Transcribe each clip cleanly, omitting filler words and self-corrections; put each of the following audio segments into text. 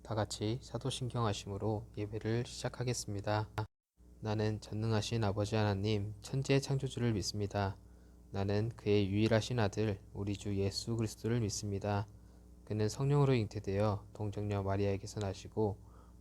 다 같이 사도신경하심으로 예배를 시작하겠습니다. 나는 전능하신 아버지 하나님, 천지의 창조주를 믿습니다. 나는 그의 유일하신 아들, 우리 주 예수 그리스도를 믿습니다. 그는 성령으로 잉태되어 동정녀 마리아에게서 나시고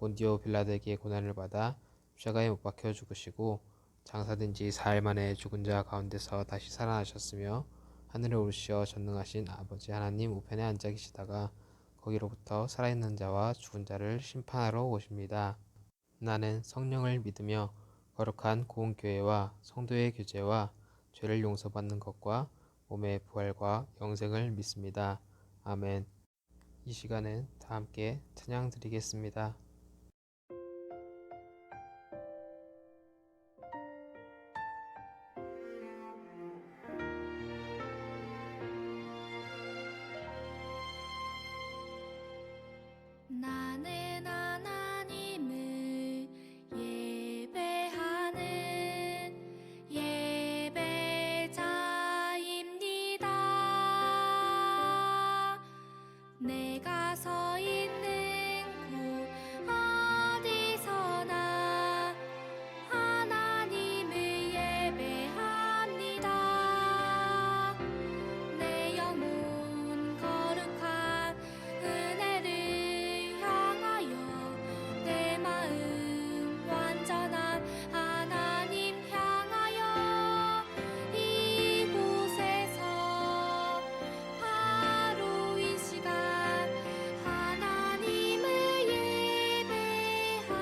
본디오 빌라도에게 고난을 받아 십자가에 못 박혀 죽으시고 장사된 지 사흘 만에 죽은 자 가운데서 다시 살아나셨으며 하늘에 오르시어 전능하신 아버지 하나님 우편에 앉아 계시다가 거기로부터 살아있는 자와 죽은 자를 심판하러 오십니다. 나는 성령을 믿으며 거룩한 고운교회와 성도의 교제와 죄를 용서받는 것과 몸의 부활과 영생을 믿습니다. 아멘. 이 시간은 다 함께 찬양 드리겠습니다. 나는 하나님을 예배하는 예배자입니다. 내가 서 있는 곳 어디서나 하나님을 예배합니다. 내 영혼 거룩한 은혜를 향하여 내 마음 완전한 하나님 향하여 이곳에서 바로 이 시간 하나님을 예배합니다.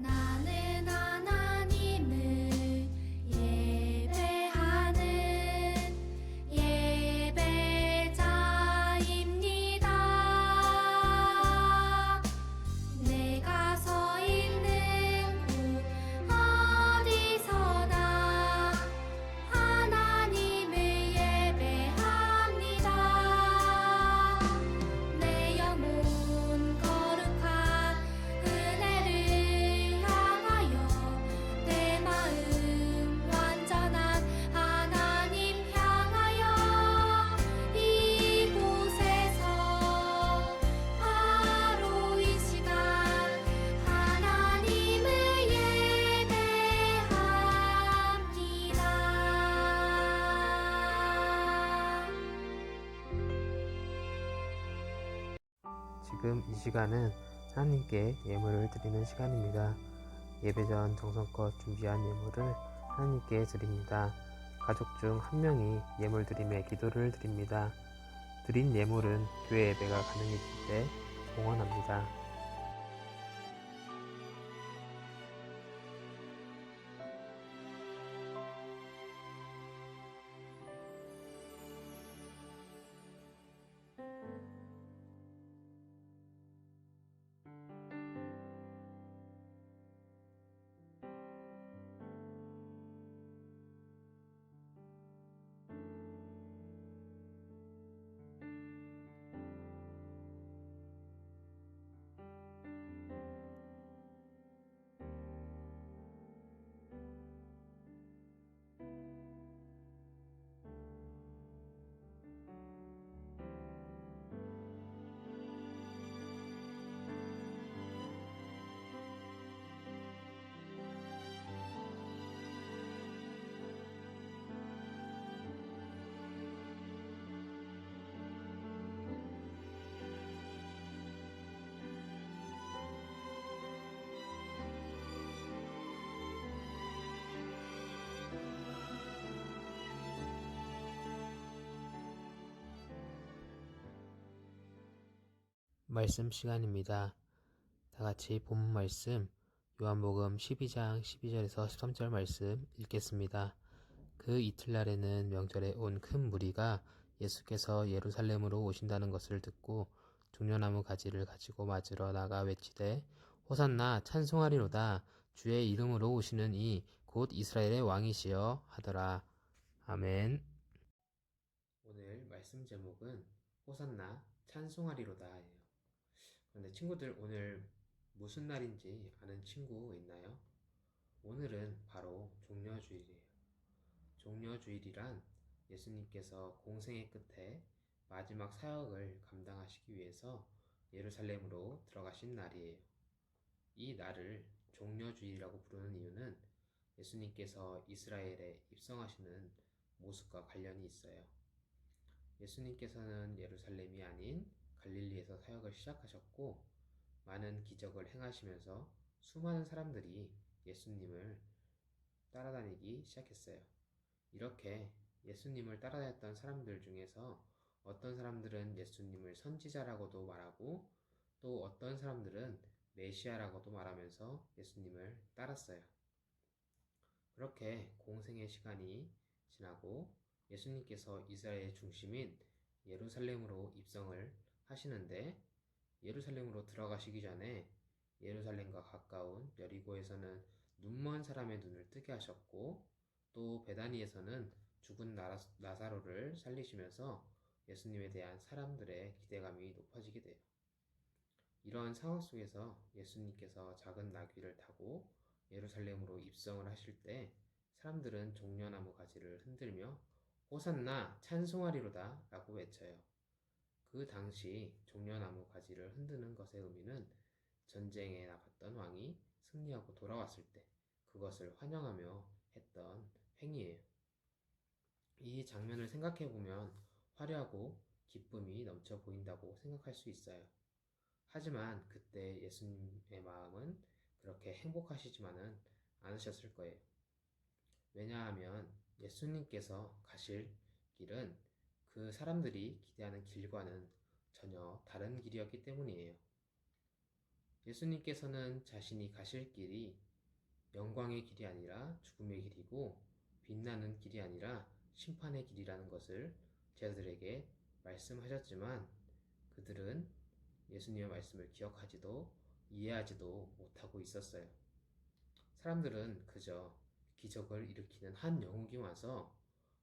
나는 하나님을 예배하는 예배자입니다. 내가 서 있는 곳 어디서나 하나님을 예배합니다. 내 영혼 거룩한 은혜를 향하여 내 마음 완전한 하나님 향하여 이곳에서 바로 이 시간 하나님을 예배합니다. 지금 이 시간은 하나님께 예물을 드리는 시간입니다. 예배 전 정성껏 준비한 예물을 하나님께 드립니다. 가족 중 한 명이 예물 드림에 기도를 드립니다. 드린 예물은 교회 예배가 가능해질 때 봉헌합니다. 말씀 시간입니다. 다 같이 본문 말씀 요한복음 12장 12절에서 13절 말씀 읽겠습니다. 그 이틀날에는 명절에 온 큰 무리가 예수께서 예루살렘으로 오신다는 것을 듣고 종려나무 가지를 가지고 맞으러 나가 외치되 호산나 찬송하리로다 주의 이름으로 오시는 이 곧 이스라엘의 왕이시여 하더라. 아멘. 오늘 말씀 제목은 호산나 찬송하리로다예요. 그런데 친구들 오늘 무슨 날인지 아는 친구 있나요? 오늘은 바로 종려주일이에요. 종려주일이란 예수님께서 공생의 끝에 마지막 사역을 감당하시기 위해서 예루살렘으로 들어가신 날이에요. 이 날을 종려주일이라고 부르는 이유는 예수님께서 이스라엘에 입성하시는 모습과 관련이 있어요. 예수님께서는 예루살렘이 아닌 갈릴리에서 사역을 시작하셨고 많은 기적을 행하시면서 수많은 사람들이 예수님을 따라다니기 시작했어요. 이렇게 예수님을 따라다녔던 사람들 중에서 어떤 사람들은 예수님을 선지자라고도 말하고 또 어떤 사람들은 메시아라고도 말하면서 예수님을 따랐어요. 그렇게 공생의 시간이 지나고 예수님께서 이스라엘의 중심인 예루살렘으로 입성을 하시는데 예루살렘으로 들어가시기 전에 예루살렘과 가까운 여리고에서는 눈먼 사람의 눈을 뜨게 하셨고 또 베다니에서는 죽은 나사로를 살리시면서 예수님에 대한 사람들의 기대감이 높아지게 돼요. 이러한 상황 속에서 예수님께서 작은 나귀를 타고 예루살렘으로 입성을 하실 때 사람들은 종려나무 가지를 흔들며 호산나 찬송하리로다 라고 외쳐요. 그 당시 종려나무 가지를 흔드는 것의 의미는 전쟁에 나갔던 왕이 승리하고 돌아왔을 때 그것을 환영하며 했던 행위예요. 이 장면을 생각해 보면 화려하고 기쁨이 넘쳐 보인다고 생각할 수 있어요. 하지만 그때 예수님의 마음은 그렇게 행복하시지만은 않으셨을 거예요. 왜냐하면 예수님께서 가실 길은 그 사람들이 기대하는 길과는 전혀 다른 길이었기 때문이에요. 예수님께서는 자신이 가실 길이 영광의 길이 아니라 죽음의 길이고 빛나는 길이 아니라 심판의 길이라는 것을 제자들에게 말씀하셨지만 그들은 예수님의 말씀을 기억하지도 이해하지도 못하고 있었어요. 사람들은 그저 기적을 일으키는 한 영웅이 와서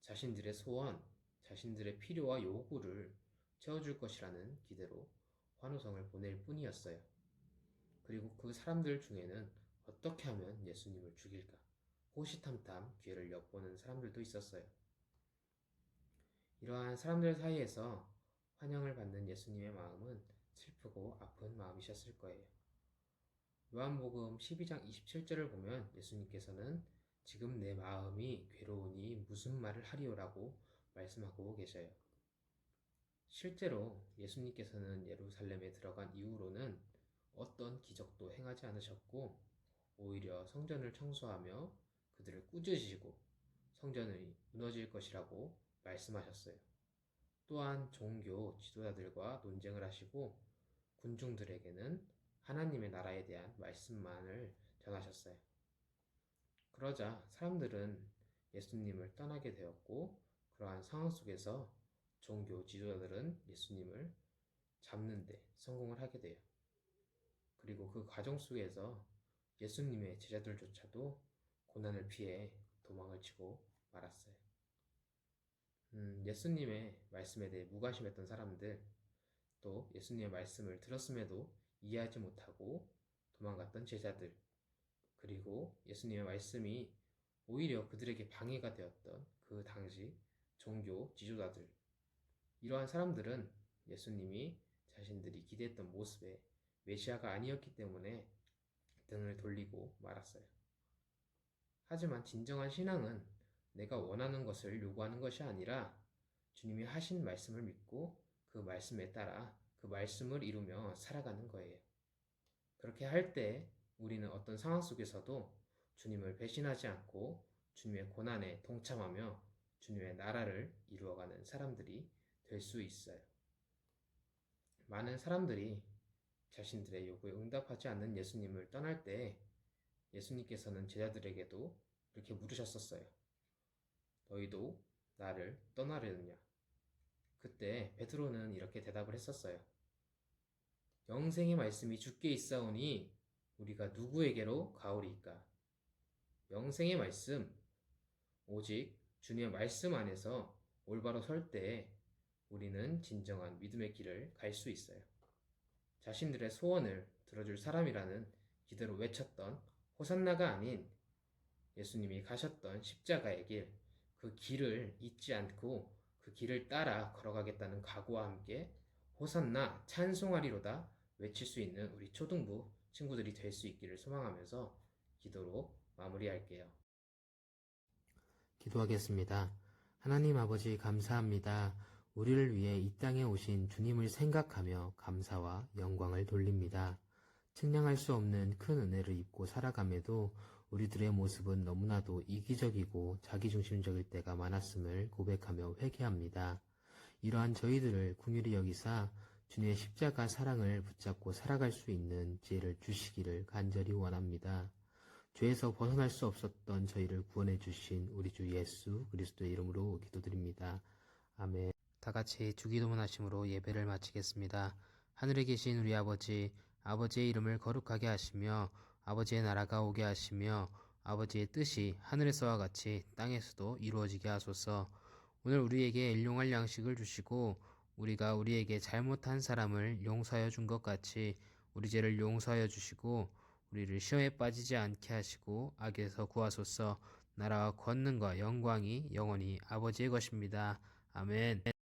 자신들의 소원, 자신들의 필요와 요구를 채워줄 것이라는 기대로 환호성을 보낼 뿐이었어요. 그리고 그 사람들 중에는 어떻게 하면 예수님을 죽일까? 호시탐탐 기회를 엿보는 사람들도 있었어요. 이러한 사람들 사이에서 환영을 받는 예수님의 마음은 슬프고 아픈 마음이셨을 거예요. 요한복음 12장 27절을 보면 예수님께서는 지금 내 마음이 괴로우니 무슨 말을 하리오라고 말씀하고 계셔요. 실제로 예수님께서는 예루살렘에 들어간 이후로는 어떤 기적도 행하지 않으셨고 오히려 성전을 청소하며 그들을 꾸짖으시고 성전이 무너질 것이라고 말씀하셨어요. 또한 종교 지도자들과 논쟁을 하시고 군중들에게는 하나님의 나라에 대한 말씀만을 전하셨어요. 그러자 사람들은 예수님을 떠나게 되었고 그러한 상황 속에서 종교 지도자들은 예수님을 잡는데 성공을 하게 돼요. 그리고 그 과정 속에서 예수님의 제자들조차도 고난을 피해 도망을 치고 말았어요. 예수님의 말씀에 대해 무관심했던 사람들, 또 예수님의 말씀을 들었음에도 이해하지 못하고 도망갔던 제자들, 그리고 예수님의 말씀이 오히려 그들에게 방해가 되었던 그 당시 종교 지도자들, 이러한 사람들은 예수님이 자신들이 기대했던 모습의 메시아가 아니었기 때문에 등을 돌리고 말았어요. 하지만 진정한 신앙은 내가 원하는 것을 요구하는 것이 아니라 주님이 하신 말씀을 믿고 그 말씀에 따라 그 말씀을 이루며 살아가는 거예요. 그렇게 할 때 우리는 어떤 상황 속에서도 주님을 배신하지 않고 주님의 고난에 동참하며 주님의 나라를 이루어가는 사람들이 될 수 있어요. 많은 사람들이 자신들의 요구에 응답하지 않는 예수님을 떠날 때 예수님께서는 제자들에게도 이렇게 물으셨었어요. 너희도 나를 떠나려느냐? 그때 베드로는 이렇게 대답을 했었어요. 영생의 말씀이 주께 있사오니 우리가 누구에게로 가오리이까? 영생의 말씀, 오직 주님의 말씀 안에서 올바로 설 때 우리는 진정한 믿음의 길을 갈 수 있어요. 자신들의 소원을 들어줄 사람이라는 기대로 외쳤던 호산나가 아닌 예수님이 가셨던 십자가의 길, 그 길을 잊지 않고 그 길을 따라 걸어가겠다는 각오와 함께 호산나 찬송하리로다 외칠 수 있는 우리 초등부 친구들이 될 수 있기를 소망하면서 기도로 마무리할게요. 기도하겠습니다. 하나님 아버지 감사합니다. 우리를 위해 이 땅에 오신 주님을 생각하며 감사와 영광을 돌립니다. 측량할 수 없는 큰 은혜를 입고 살아감에도 우리들의 모습은 너무나도 이기적이고 자기중심적일 때가 많았음을 고백하며 회개합니다. 이러한 저희들을 긍휼히 여기사 주님의 십자가 사랑을 붙잡고 살아갈 수 있는 지혜를 주시기를 간절히 원합니다. 죄에서 벗어날 수 없었던 저희를 구원해 주신 우리 주 예수 그리스도의 이름으로 기도드립니다. 아멘. 다 같이 주기도문 하심으로 예배를 마치겠습니다. 하늘에 계신 우리 아버지, 아버지의 이름을 거룩하게 하시며 아버지의 나라가 오게 하시며 아버지의 뜻이 하늘에서와 같이 땅에서도 이루어지게 하소서. 오늘 우리에게 일용할 양식을 주시고 우리가 우리에게 잘못한 사람을 용서하여 준 것 같이 우리 죄를 용서하여 주시고 우리를 시험에 빠지지 않게 하시고 악에서 구하소서. 나라와 권능과 영광이 영원히 아버지의 것입니다. 아멘.